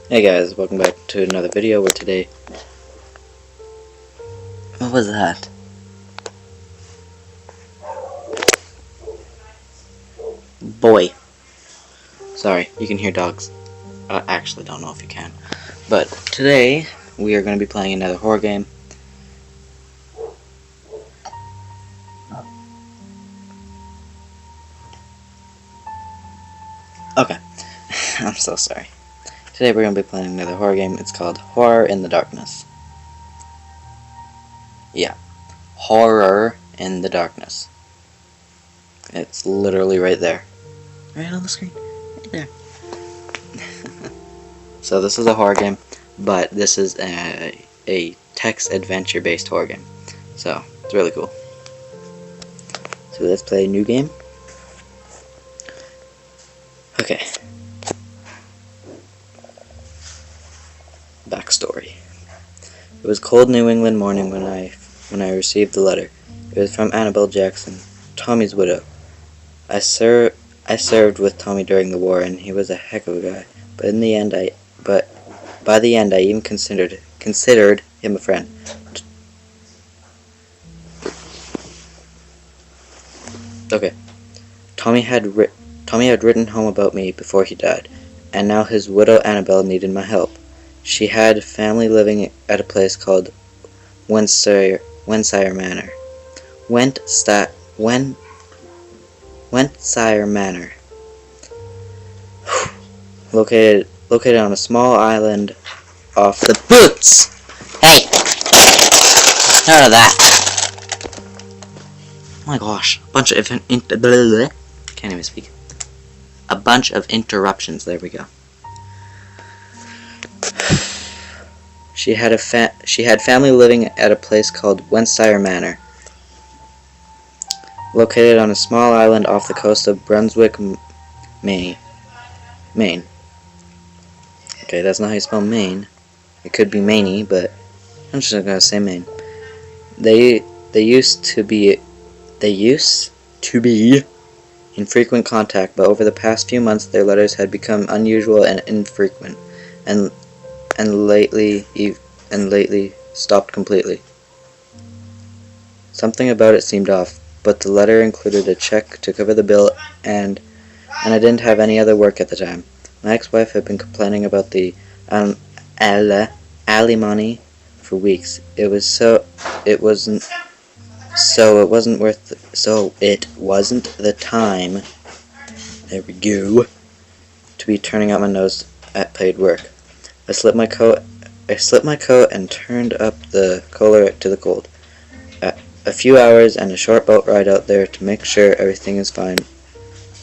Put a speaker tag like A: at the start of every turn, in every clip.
A: Hey guys, welcome back to another video where today... What was that? Boy. Sorry, you can hear dogs. I actually don't know if you can. But today, we are going to be playing another horror game. Okay. I'm so sorry. Today we're going to be playing another horror game. It's called Horror in the Darkness. Yeah. Horror in the Darkness. It's literally right there. Right on the screen. Right there. So this is a horror game, but this is a text adventure based horror game. So, it's really cool. So let's play a new game. Okay. Backstory. It was a cold New England morning when I received the letter. It was from Annabelle Jackson, Tommy's widow. I served with Tommy during the war, and he was a heck of a guy. But by the end, I even considered him a friend. Okay. Tommy had written home about me before he died, and now his widow Annabelle needed my help. She had family living at a place called Wentshire Manor. Wentshire Manor. Located on a small island off the boots. Hey, none of that. Oh my gosh, can't even speak. A bunch of interruptions. There we go. She had family living at a place called Wentshire Manor, located on a small island off the coast of Brunswick, Maine. Okay, that's not how you spell Maine. It could be Maney, but I'm just gonna say Maine. They used to be in frequent contact, but over the past few months their letters had become unusual and infrequent, and lately stopped completely. Something about it seemed off, but the letter included a check to cover the bill, and I didn't have any other work at the time. My ex-wife had been complaining about the alimony for weeks. It wasn't the time. There we go. To be turning out my nose at paid work. I slipped my coat and turned up the collar to the cold. A few hours and a short boat ride out there to make sure everything is fine.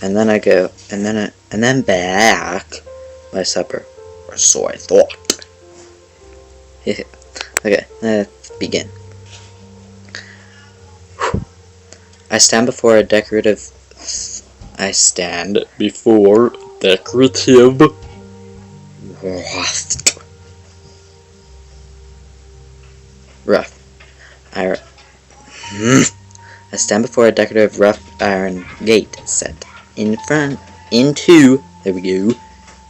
A: And then I go, and then back by supper. Or so I thought. Okay, let's begin. I stand before decorative I stand before a decorative rough iron gate set into there we go,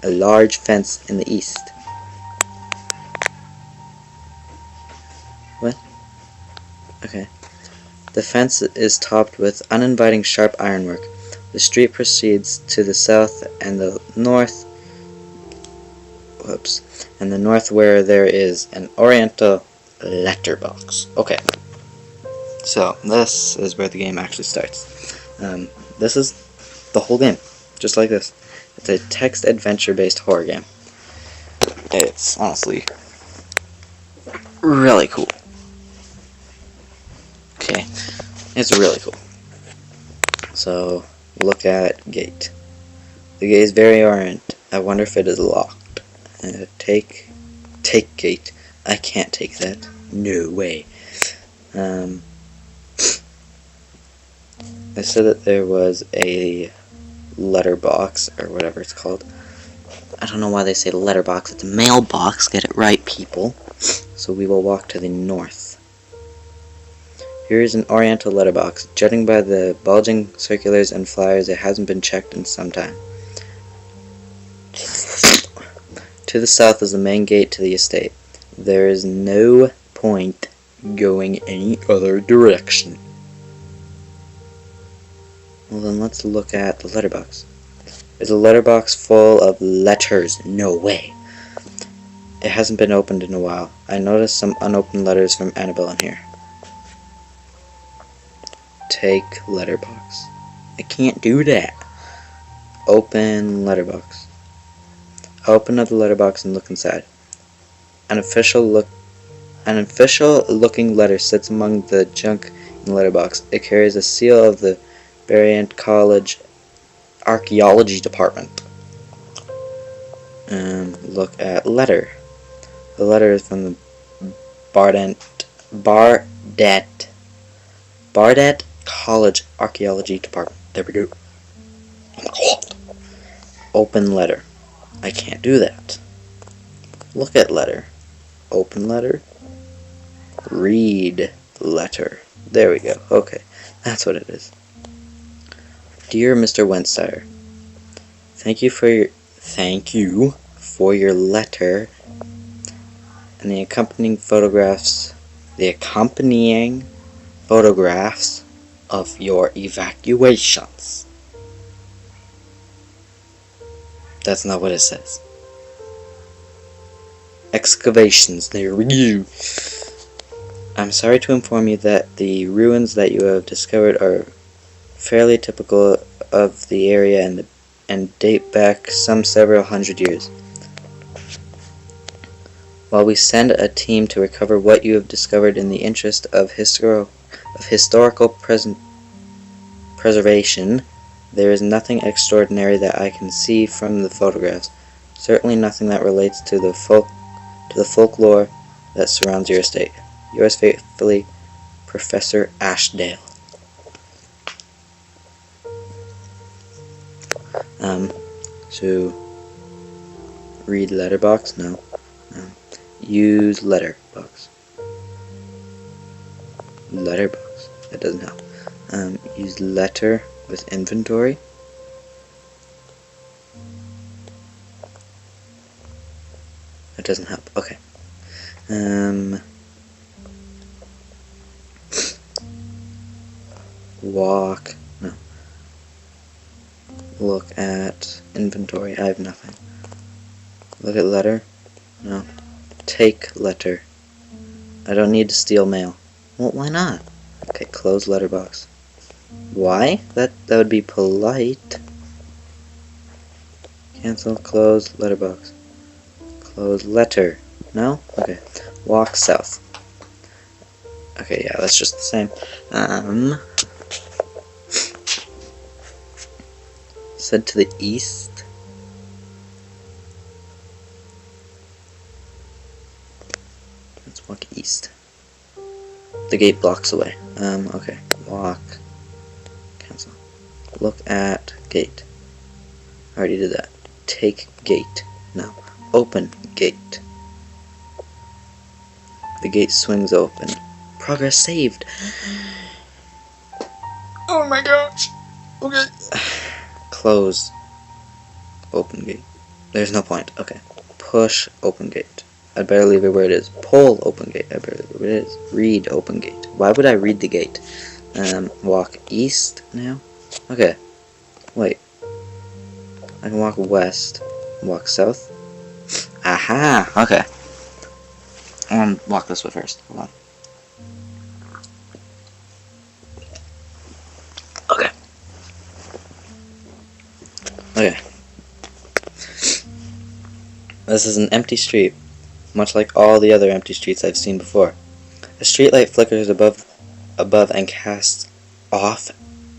A: a large fence in the east. What? Okay. The fence is topped with uninviting sharp ironwork. The street proceeds to the south and the north. And the north where there is an oriental letterbox. Okay. So, this is where the game actually starts. This is the whole game. Just like this. It's a text adventure-based horror game. It's honestly really cool. Okay. It's really cool. So, look at gate. The gate is very orient. I wonder if it is locked. Take gate. I can't take that. No way. They said that there was a letterbox, or whatever it's called. I don't know why they say letterbox. It's a mailbox. Get it right, people. So we will walk to the north. Here is an oriental letterbox. Judging by the bulging circulars and flyers, it hasn't been checked in some time. To To the south is the main gate to the estate. There is no point going any other direction. Well, then let's look at the letterbox. Is a letterbox full of letters? No way. It hasn't been opened in a while. I noticed some unopened letters from Annabelle in here. Take letterbox. I can't do that. Open letterbox. Open up the letterbox and look inside. An official looking letter sits among the junk in the letterbox. It carries a seal of the Bryant College Archaeology Department. Look at letter. The letter is from the Bardette College Archaeology Department. There we go. Open letter. I can't do that. Look at letter. Open letter. Read letter. There we go. Okay, that's what it is. Dear Mr. Wentshire, thank you for your letter and the accompanying photographs of your evacuations. That's not what it says. Excavations, there we go. I'm sorry to inform you that the ruins that you have discovered are fairly typical of the area and date back some several hundred years. While we send a team to recover what you have discovered in the interest of historical preservation, there is nothing extraordinary that I can see from the photographs. Certainly nothing that relates to the folklore that surrounds your estate. Yours faithfully, Professor Ashdale. So read letterbox? No. Use letterbox. Letterbox. That doesn't help. Use letter with inventory. That doesn't help. Okay. Walk. No. Look at inventory. I have nothing. Look at letter. No. Take letter. I don't need to steal mail. Well, why not? Okay, close letterbox. Why? That would be polite. Cancel, close, letterbox. Close letter. No? Okay. Walk south. Okay, yeah, that's just the same. Said to the east. Let's walk east. The gate blocks away. Okay. Walk. Cancel. Look at gate. I already did that. Take gate. No. Open gate. The gate swings open. Progress saved. Oh my gosh. Okay. Close. Open gate. There's no point. Okay. Push open gate. I'd better leave it where it is. Pull open gate. I'd better leave it where it is. Read open gate. Why would I read the gate? Walk east now? Okay. Wait. I can walk west. Walk south. Aha! Okay. Walk this way first. Hold on. Okay. Okay. This is an empty street, much like all the other empty streets I've seen before. A streetlight flickers above and casts off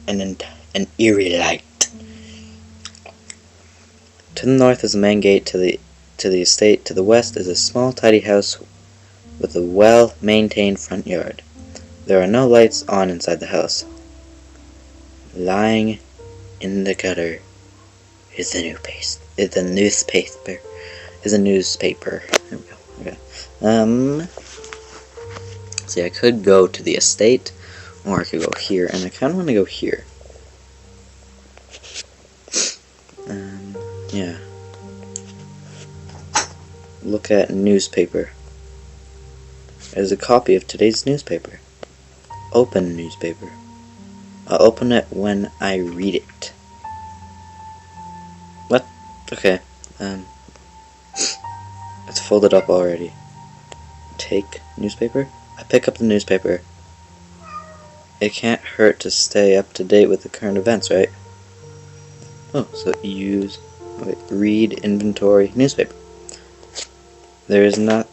A: an eerie light. To the north is the main gate to the estate. To the west is a small, tidy house with a well-maintained front yard. There are no lights on inside the house. Lying in the gutter is the newspaper. There we go. Okay. See, I could go to the estate, or I could go here, and I kind of want to go here. Yeah. look at newspaper. There's a copy of today's newspaper. Open newspaper. I'll open it when I read it. What? Okay. It's folded up already. Take newspaper? I pick up the newspaper. It can't hurt to stay up to date with the current events, right? Oh, so read inventory newspaper. There's not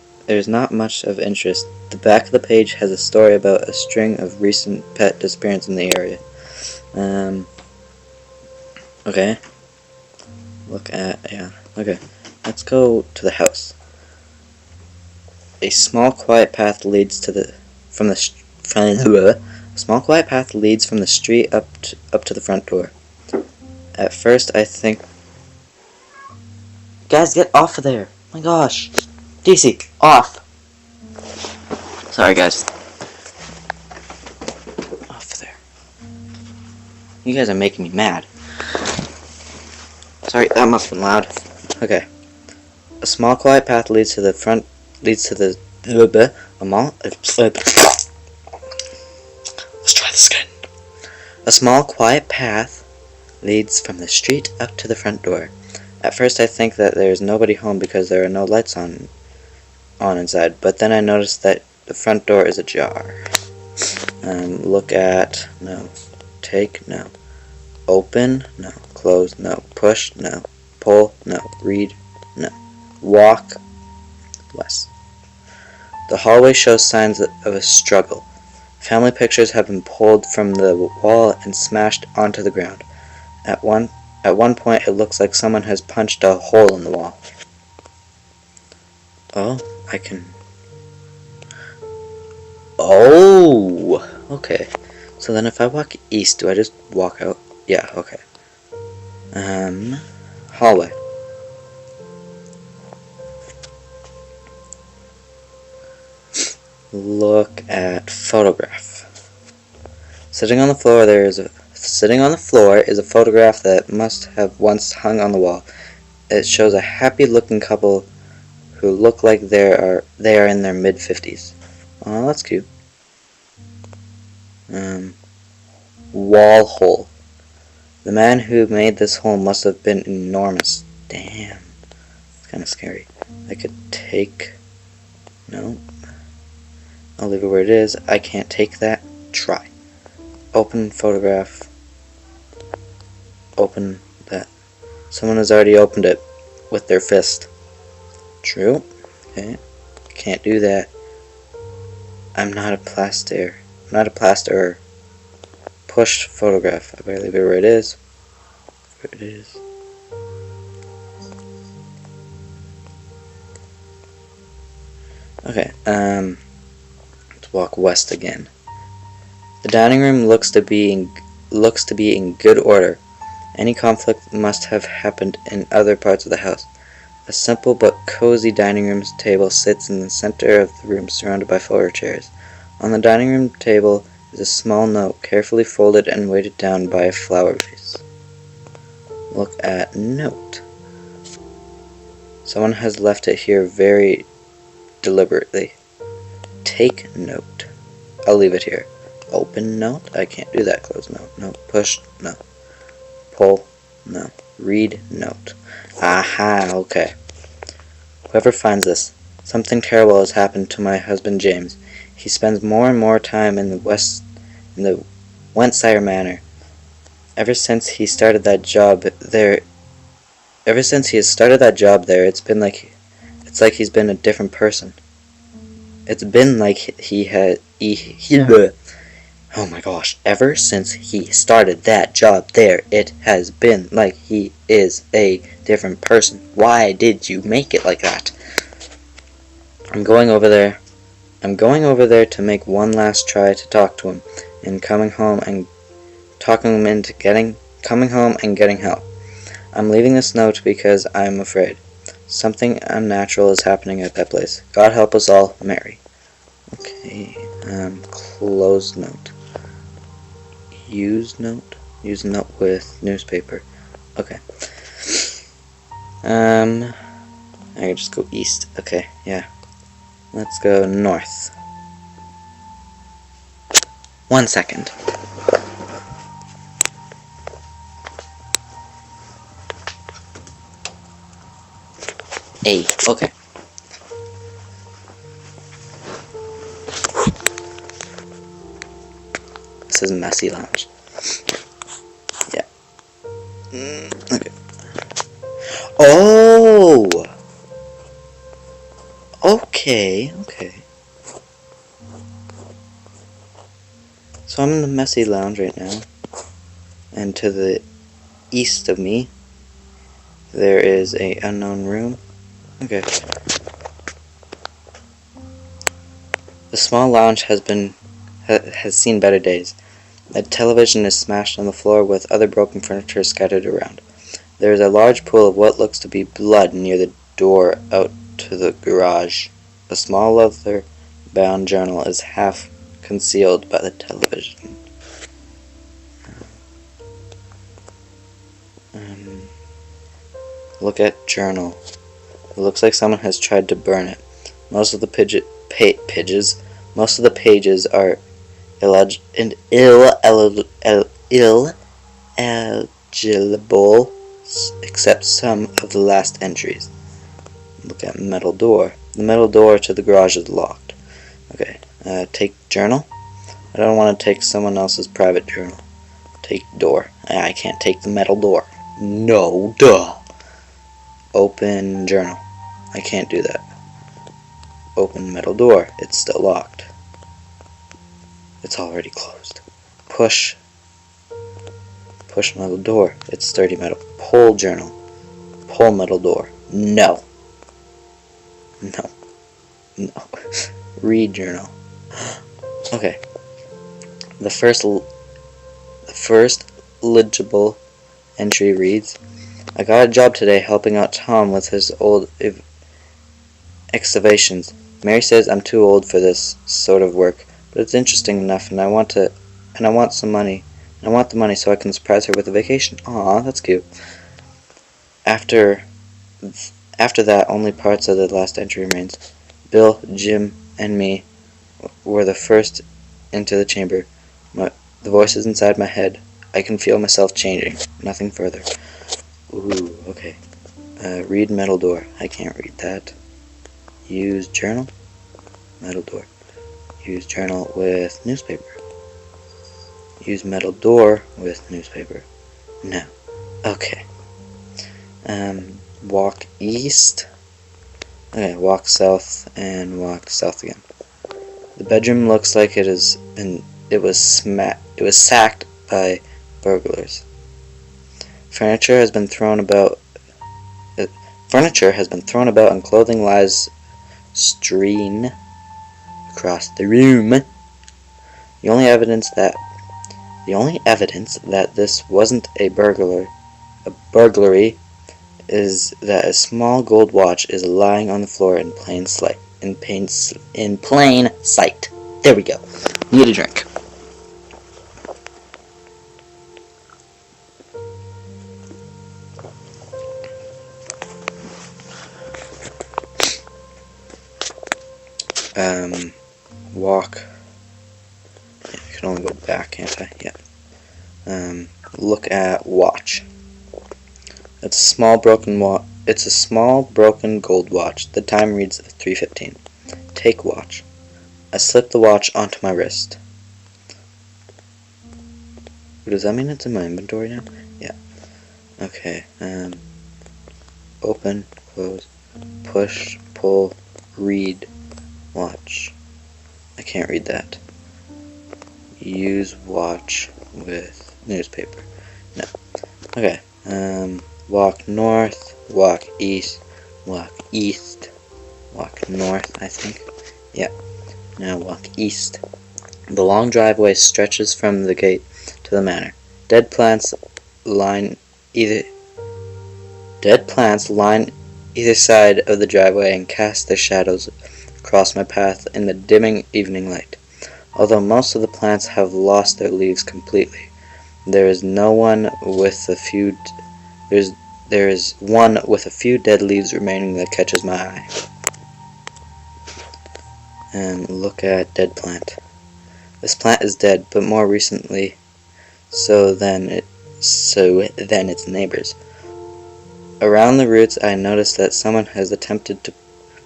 A: much of interest. The back of the page has a story about a string of recent pet disappearances in the area. Okay. Okay. Let's go to the house. A small quiet path leads from the street up to the front door. At first I think, guys, get off of there. My gosh. DC, off. Sorry, guys. Off there. You guys are making me mad. Sorry, that must have been loud. Okay. A small quiet path leads to the mall. Let's try this again. A small quiet path leads from the street up to the front door. At first I think that there is nobody home because there are no lights on inside, but then I notice that the front door is ajar. Look at, no. Take, no. Open, no. Close, no. Push, no. Pull, no. Read, no. Walk, less. The hallway shows signs of a struggle. Family pictures have been pulled from the wall and smashed onto the ground. At one point it looks like someone has punched a hole in the wall. Oh, I can... Oh! Okay. So then if I walk east, do I just walk out? Yeah, okay. Hallway. Look at photograph. Sitting on the floor is a photograph that must have once hung on the wall. It shows a happy-looking couple who look like they are in their mid-50s. Oh, that's cute. Wall hole. The man who made this hole must have been enormous. Damn. It's kind of scary. I could take... No. I'll leave it where it is. I can't take that. Try. Open photograph. Open that. Someone has already opened it with their fist. True. Okay. Can't do that. I'm not a plasterer. Push photograph. I better leave it where it is. Where it is. Okay. Let's walk west again. The dining room looks to be in good order. Any conflict must have happened in other parts of the house. A simple but cozy dining room table sits in the center of the room, surrounded by 4 chairs. On the dining room table is a small note, carefully folded and weighted down by a flower vase. Look at note. Someone has left it here very deliberately. Take note. I'll leave it here. Open note? I can't do that. Close note. No. Push? No. Pull? No. Read note. Aha, okay. Whoever finds this, something terrible has happened to my husband James. He spends more and more time in the Wentshire Manor. Ever since he started that job there, it's like he's been a different person. It's been like oh my gosh, ever since he started that job there, it has been like he is a different person. Why did you make it like that? I'm going over there to make one last try to talk to him, and coming home and getting help. I'm leaving this note because I'm afraid. Something unnatural is happening at that place. God help us all, Mary. Okay, close note. Use note with newspaper. Okay. I can just go east. Okay, yeah. Let's go north. 1 second. A. Okay. This is Messy Lounge. Yeah. Okay. Oh! Okay, okay. So I'm in the Messy Lounge right now. And to the east of me, there is a unknown room. Okay. The small lounge has seen better days. A television is smashed on the floor with other broken furniture scattered around. There is a large pool of what looks to be blood near the door out to the garage. A small leather-bound journal is half concealed by the television. Look at journal. It looks like someone has tried to burn it. Most of the pages are illegible, except some of the last entries. Look at metal door. The metal door to the garage is locked. Okay, take journal. I don't want to take someone else's private journal. Take door. I can't take the metal door. No, duh. Open journal. I can't do that. Open metal door. It's still locked. It's already closed. Push metal door. It's sturdy metal. Pull journal. Pull metal door. No. No. No. Read journal. Okay. The first legible entry reads, I got a job today helping out Tom with his old excavations. Mary says I'm too old for this sort of work, but it's interesting enough, and I want some money. I want the money so I can surprise her with a vacation. Aw, that's cute. After that, only parts of the last entry remains. Bill, Jim, and me were the first into the chamber. The voices inside my head. I can feel myself changing. Nothing further. Ooh, okay. Read metal door. I can't read that. Use journal. Metal door. Use journal with newspaper. Use metal door with newspaper. No. Okay. Walk east. Okay, walk south and walk south again. The bedroom looks like it was sacked by burglars. Furniture has been thrown about and clothing lies strewn across the room. The only evidence that this wasn't a burglary is that a small gold watch is lying on the floor in plain sight. There we go. Need a drink. Walk. Yeah, I can only go back, can't I? Yeah. Look at watch. It's a small broken gold watch. The time reads 3:15. Take watch. I slip the watch onto my wrist. Does that mean it's in my inventory now? Yeah. Okay. Open, close, push, pull, read, watch. I can't read that. Use watch with newspaper. No. Okay. Walk north, walk east, walk north, I think. Yeah. Now walk east. The long driveway stretches from the gate to the manor. Dead plants line either side of the driveway and cast their shadows across my path in the dimming evening light. Although most of the plants have lost their leaves completely, there is no one with there is one with a few dead leaves remaining that catches my eye. And look at dead plant. This plant is dead, but more recently so than its neighbors. Around the roots I noticed that someone has attempted to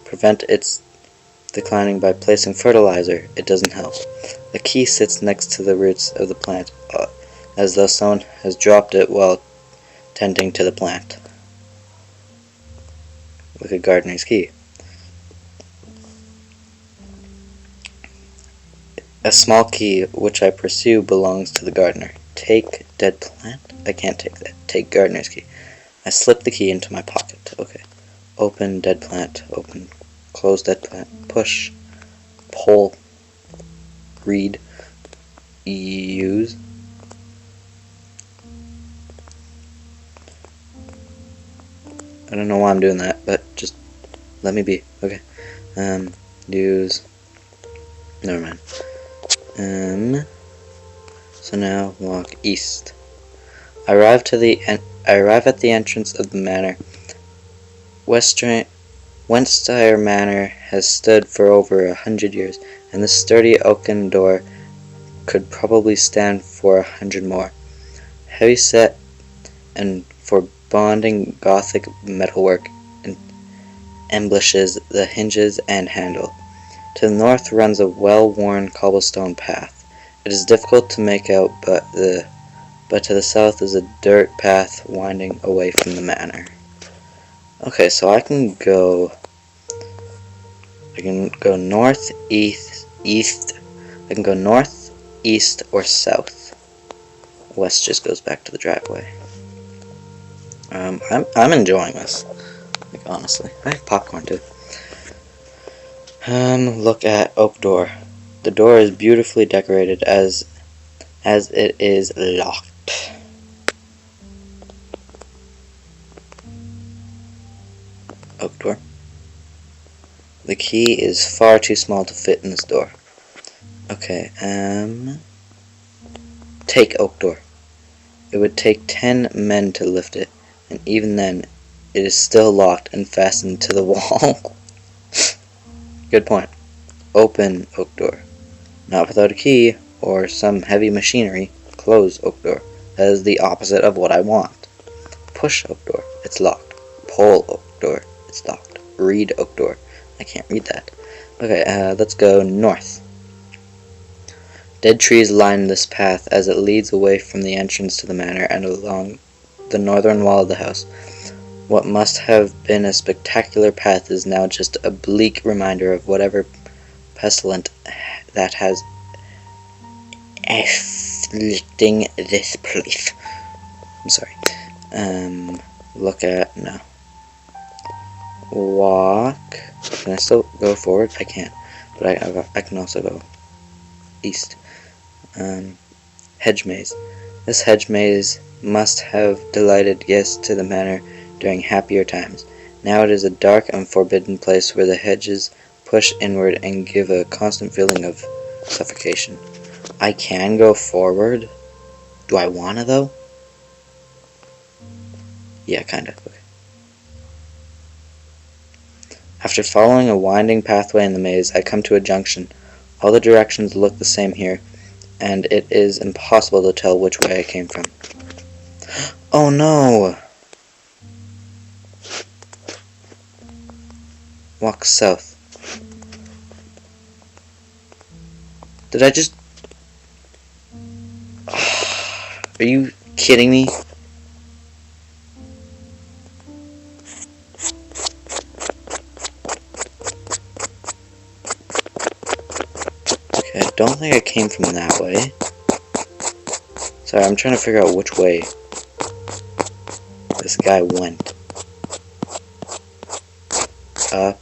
A: prevent its declining by placing fertilizer. It doesn't help. The key sits next to the roots of the plant, as though someone has dropped it while tending to the plant. Look at gardener's key. A small key which I pursue belongs to the gardener. Take dead plant? I can't take that. Take gardener's key. I slip the key into my pocket. Okay. Open dead plant. Open. Close dead plant. Push. Pull. Read. Use. I don't know why I'm doing that, but just let me be. Okay. Use. Never mind. So now walk east. I arrive at the entrance of the manor. Westshire Manor has stood for over 100 years, and the sturdy oaken door could probably stand for 100 more. Heavy set and foreboding Gothic metalwork embellishes the hinges and handle. To the north runs a well-worn cobblestone path. It is difficult to make out, but to the south is a dirt path winding away from the manor. Okay, so I can go north, east. I can go north, east, or south. West just goes back to the driveway. I'm enjoying this. Like, honestly, I have popcorn too. Look at oak door. The door is beautifully decorated as it is locked. Oak door. The key is far too small to fit in this door. Okay, take oak door. It would take 10 men to lift it, and even then, it is still locked and fastened to the wall. Good point. Open oak door. Not without a key or some heavy machinery. Close oak door. That is the opposite of what I want. Push oak door. It's locked. Pull oak door. It's locked. Read oak door. I can't read that. Okay, let's go north. Dead trees line this path as it leads away from the entrance to the manor and along the northern wall of the house. What must have been a spectacular path is now just a bleak reminder of whatever pestilence that has afflicting this place. I'm sorry. Look at no. Walk. Can I still go forward? I can't, but I can also go east. Hedge maze. This hedge maze must have delighted guests to the manor during happier times. Now it is a dark and forbidden place where the hedges push inward and give a constant feeling of suffocation. I can go forward. Do I wanna though? Yeah, kinda. Okay. After following a winding pathway in the maze, I come to a junction. All the directions look the same here, and it is impossible to tell which way I came from. Oh no! Walk south. Did I just... Are you kidding me? Okay, I don't think I came from that way. Sorry, I'm trying to figure out which way this guy went. Up.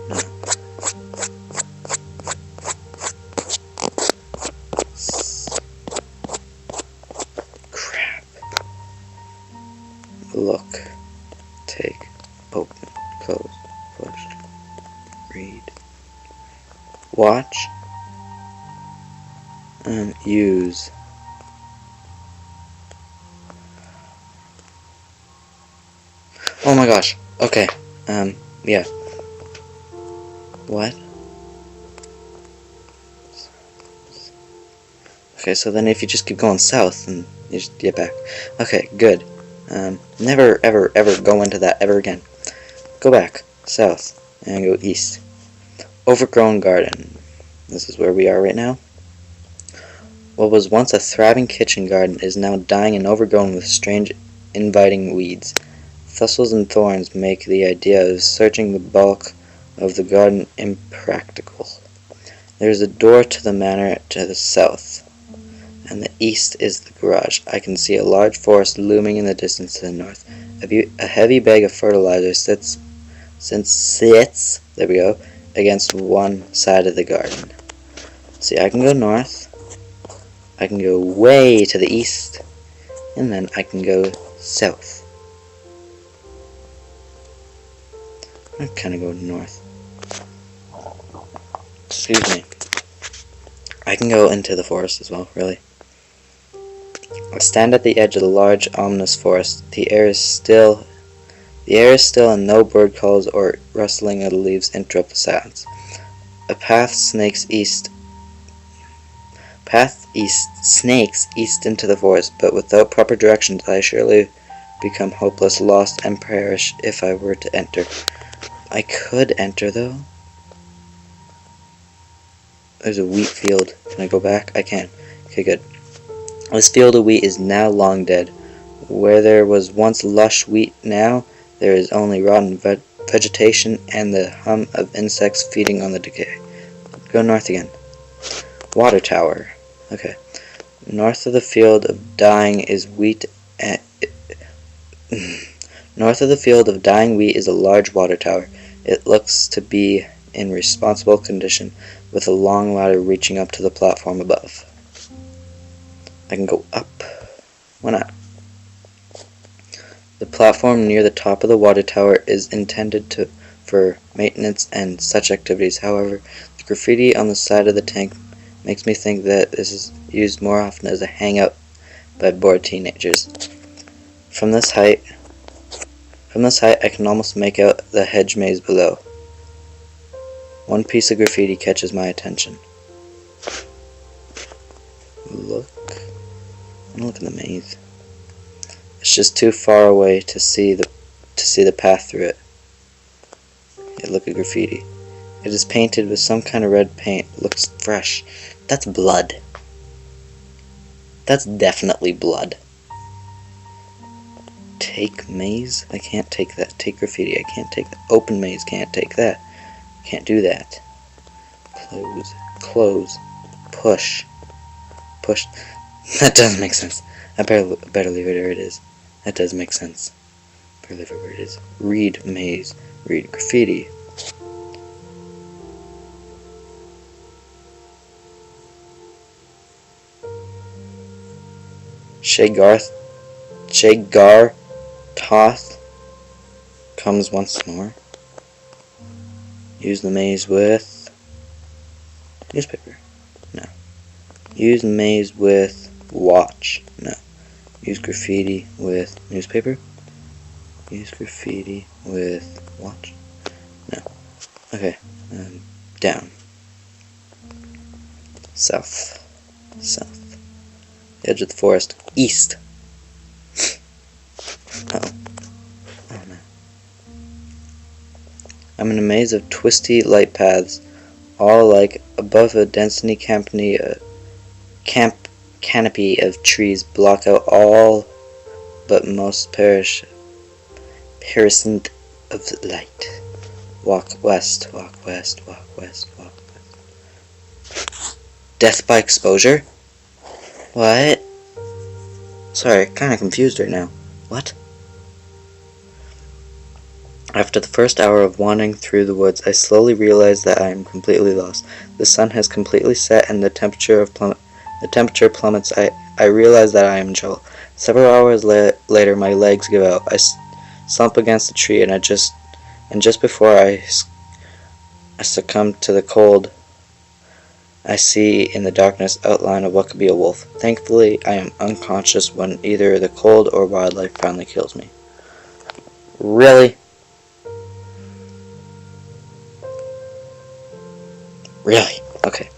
A: No. Crap. Look. Take. Open. Close. Push. Read. Watch. Use. Oh my gosh. Okay. Yeah. What? Okay, so then if you just keep going south, and you just get back. Okay, good. Never, ever, ever go into that ever again. Go back, south, and go east. Overgrown garden. This is where we are right now. What was once a thriving kitchen garden is now dying and overgrown with strange, inviting weeds. Thistles and thorns make the idea of searching the bulk of the garden impractical. There is a door to the manor to the south, and the east is the garage. I can see a large forest looming in the distance to the north. A heavy bag of fertilizer sits there we go, against one side of the garden. See, I can go north, I can go way to the east, and then I can go south. I'm kind of go north. Excuse me. I can go into the forest as well, really. I stand at the edge of the large, ominous forest. The air is still and no bird calls or rustling of the leaves interrupt the silence. A path snakes east into the forest, but without proper directions I surely become hopeless, lost, and perish if I were to enter. I could enter, though. There's a wheat field. Can I go back? I can. Okay, good. This field of wheat is now long dead. Where there was once lush wheat, now there is only rotten vegetation and the hum of insects feeding on the decay. Go north again. Water tower. Okay. North of the field of dying is wheat. North of the field of dying wheat is a large water tower. It looks to be in responsible condition, with a long ladder reaching up to the platform above. I can go up. Why not? The platform near the top of the water tower is intended for maintenance and such activities. However, the graffiti on the side of the tank makes me think that this is used more often as a hangout by bored teenagers. From this height, I can almost make out the hedge maze below. One piece of graffiti catches my attention. Look at the maze. It's just too far away to see the path through it. Yeah, look at graffiti. It is painted with some kind of red paint. Looks fresh. That's blood. That's definitely blood. Take maze? I can't take that. Take graffiti. I can't take that. Open maze. Can't take that. Can't do that. Close. Close. Push. Push. That doesn't make sense. I better leave it where it is. That does make sense. Better leave it where it is. Read maze. Read graffiti. Shagar Toth comes once more. Use the maze with newspaper. No. Use the maze with watch. No. Use graffiti with newspaper. Use graffiti with watch. No. Okay. Down. South. South. Edge of the forest. East. Uh-oh. Oh no. I'm in a maze of twisty light paths, all alike. Above a density canopy of trees block out all but most periscent of light. Walk west, walk west, walk west, walk west. Death by exposure? What? Sorry, kinda confused right now. What? After the first hour of wandering through the woods, I slowly realize that I am completely lost. The sun has completely set and the temperature plummets. I realize that I am in trouble. Several hours later, my legs give out. I slump against a tree, and just before I succumb to the cold, I see in the darkness outline of what could be a wolf. Thankfully, I am unconscious when either the cold or wildlife finally kills me. Really? Really? Okay.